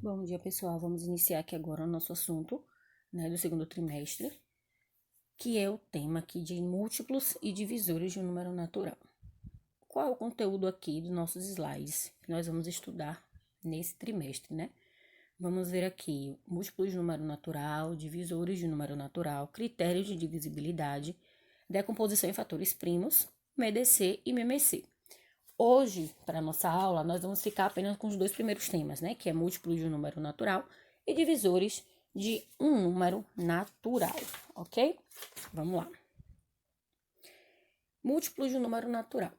Bom dia, pessoal. Vamos iniciar aqui agora o nosso assunto, do segundo trimestre, que é o tema aqui de múltiplos e divisores de um número natural. Qual é o conteúdo aqui dos nossos slides que nós vamos estudar nesse trimestre, né? Vamos ver aqui múltiplos de número natural, divisores de número natural, critérios de divisibilidade, decomposição em fatores primos, MEDC e MEMC. Hoje, para a nossa aula, nós vamos ficar apenas com os dois primeiros temas, né? Que é múltiplos de um número natural e divisores de um número natural, ok? Vamos lá. Múltiplos de um número natural.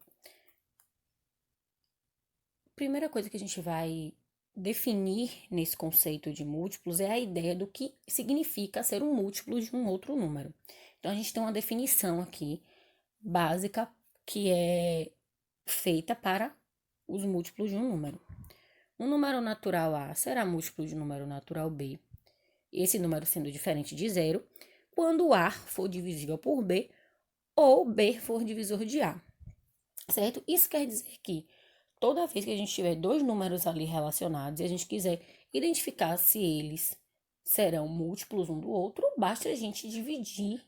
Primeira coisa que a gente vai definir nesse conceito de múltiplos é a ideia do que significa ser um múltiplo de um outro número. Então, a gente tem uma definição aqui básica que é feita para os múltiplos de um número. Um número natural A será múltiplo de um número natural B, esse número sendo diferente de zero, quando A for divisível por B ou B for divisor de A, certo? Isso quer dizer que toda vez que a gente tiver dois números ali relacionados e a gente quiser identificar se eles serão múltiplos um do outro, basta a gente dividir,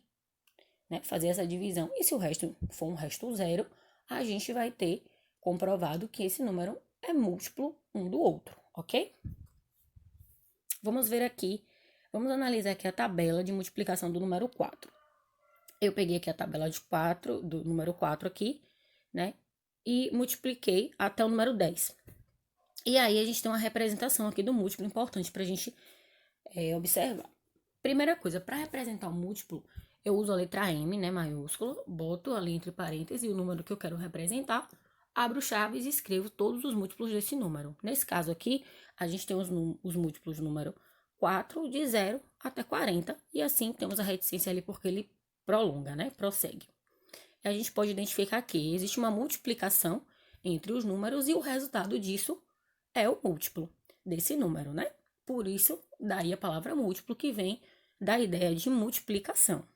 né, fazer essa divisão. E se o resto for um resto zero, a gente vai ter comprovado que esse número é múltiplo um do outro, ok? Vamos ver aqui, vamos analisar aqui a tabela de multiplicação do número 4. Eu peguei aqui a tabela de 4, do número 4 aqui, né? E multipliquei até o número 10. E aí, a gente tem uma representação aqui do múltiplo importante para a gente observar. Primeira coisa, para representar o múltiplo, eu uso a letra M, né, maiúsculo, boto ali entre parênteses o número que eu quero representar, abro chaves e escrevo todos os múltiplos desse número. Nesse caso aqui, a gente tem os múltiplos do número 4, de 0 até 40, e assim temos a reticência ali porque ele prolonga, né, prossegue. A gente pode identificar que existe uma multiplicação entre os números e o resultado disso é o múltiplo desse número, né? Por isso, daí a palavra múltiplo, que vem da ideia de multiplicação.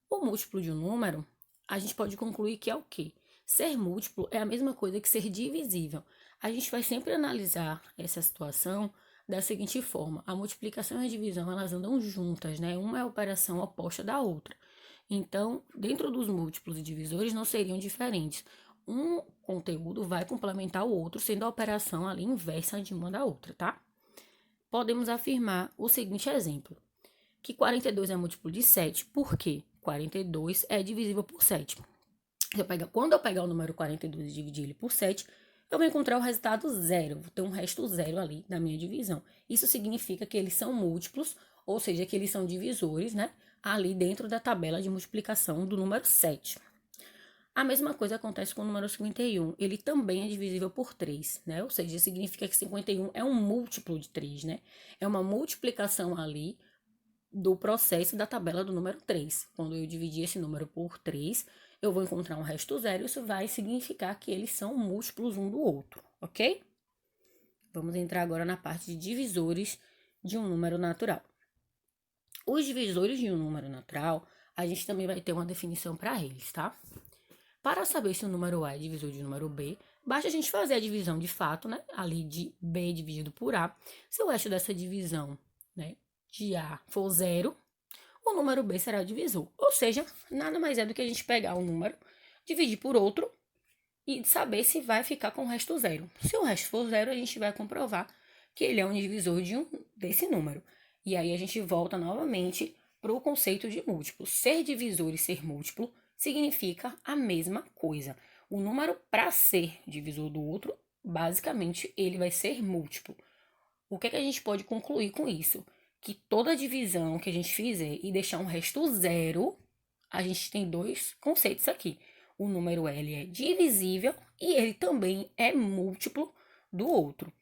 O múltiplo de um número, a gente pode concluir que é o quê? Ser múltiplo é a mesma coisa que ser divisível. A gente vai sempre analisar essa situação da seguinte forma: a multiplicação e a divisão, elas andam juntas, né? Uma é a operação oposta da outra. Então, dentro dos múltiplos e divisores não seriam diferentes. Um conteúdo vai complementar o outro, sendo a operação ali inversa de uma da outra, tá? Podemos afirmar o seguinte exemplo: que 42 é múltiplo de 7, porque 42 é divisível por 7. Quando eu pegar o número 42 e dividir ele por 7, eu vou encontrar o resultado zero, vou ter um resto zero ali na minha divisão. Isso significa que eles são múltiplos, ou seja, que eles são divisores, né? Ali dentro da tabela de multiplicação do número 7. A mesma coisa acontece com o número 51, ele também é divisível por 3, né? Ou seja, significa que 51 é um múltiplo de 3, né? É uma multiplicação ali do processo da tabela do número 3. Quando eu dividir esse número por 3, eu vou encontrar um resto zero, isso vai significar que eles são múltiplos um do outro, ok? Vamos entrar agora na parte de divisores de um número natural. Os divisores de um número natural, a gente também vai ter uma definição para eles, tá? Para saber se o número A é divisor de número B, basta a gente fazer a divisão de fato, né? Ali de B dividido por A. Se o resto dessa divisão, né, de A for zero, o número B será divisor. Ou seja, nada mais é do que a gente pegar um número, dividir por outro e saber se vai ficar com o resto zero. Se o resto for zero, a gente vai comprovar que ele é um divisor desse número. E aí a gente volta novamente para o conceito de múltiplo. Ser divisor e ser múltiplo significa a mesma coisa. O número, para ser divisor do outro, basicamente ele vai ser múltiplo. O que é que a gente pode concluir com isso? Que toda divisão que a gente fizer e deixar um resto zero, a gente tem dois conceitos aqui. O número L é divisível e ele também é múltiplo do outro.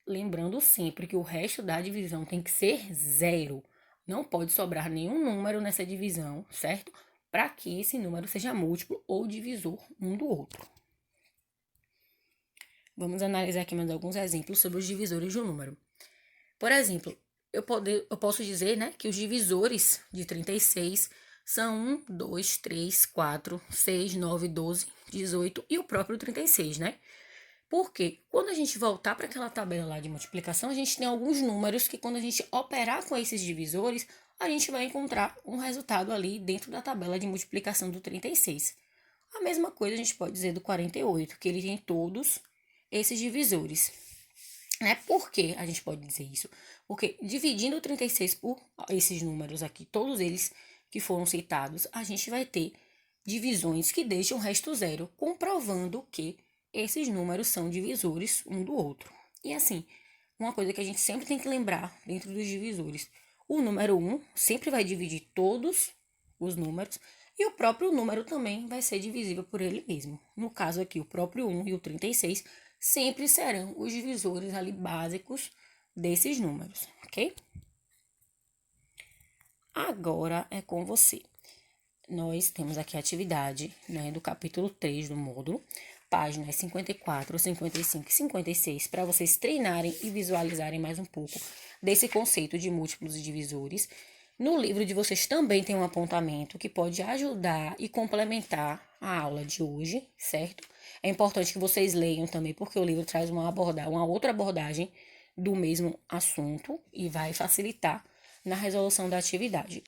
Lembrando sempre que o resto da divisão tem que ser zero. Não pode sobrar nenhum número nessa divisão, certo? Para que esse número seja múltiplo ou divisor um do outro. Vamos analisar aqui mais alguns exemplos sobre os divisores de um número. Por exemplo, eu posso dizer, né, que os divisores de 36 são 1, 2, 3, 4, 6, 9, 12, 18 e o próprio 36, né? Porque quando a gente voltar para aquela tabela lá de multiplicação, a gente tem alguns números que quando a gente operar com esses divisores, a gente vai encontrar um resultado ali dentro da tabela de multiplicação do 36. A mesma coisa a gente pode dizer do 48, que ele tem todos esses divisores. Por que a gente pode dizer isso? Porque dividindo o 36 por esses números aqui, todos eles que foram citados, a gente vai ter divisões que deixam o resto zero, comprovando que esses números são divisores um do outro. E assim, uma coisa que a gente sempre tem que lembrar dentro dos divisores, o número 1 sempre vai dividir todos os números e o próprio número também vai ser divisível por ele mesmo. No caso aqui, o próprio 1 e o 36 sempre serão os divisores ali básicos desses números, ok? Agora é com você. Nós temos aqui a atividade, né, do capítulo 3 do módulo, páginas 54, 55 e 56, para vocês treinarem e visualizarem mais um pouco desse conceito de múltiplos e divisores. No livro de vocês também tem um apontamento que pode ajudar e complementar a aula de hoje, certo? É importante que vocês leiam também, porque o livro traz uma outra abordagem do mesmo assunto e vai facilitar na resolução da atividade.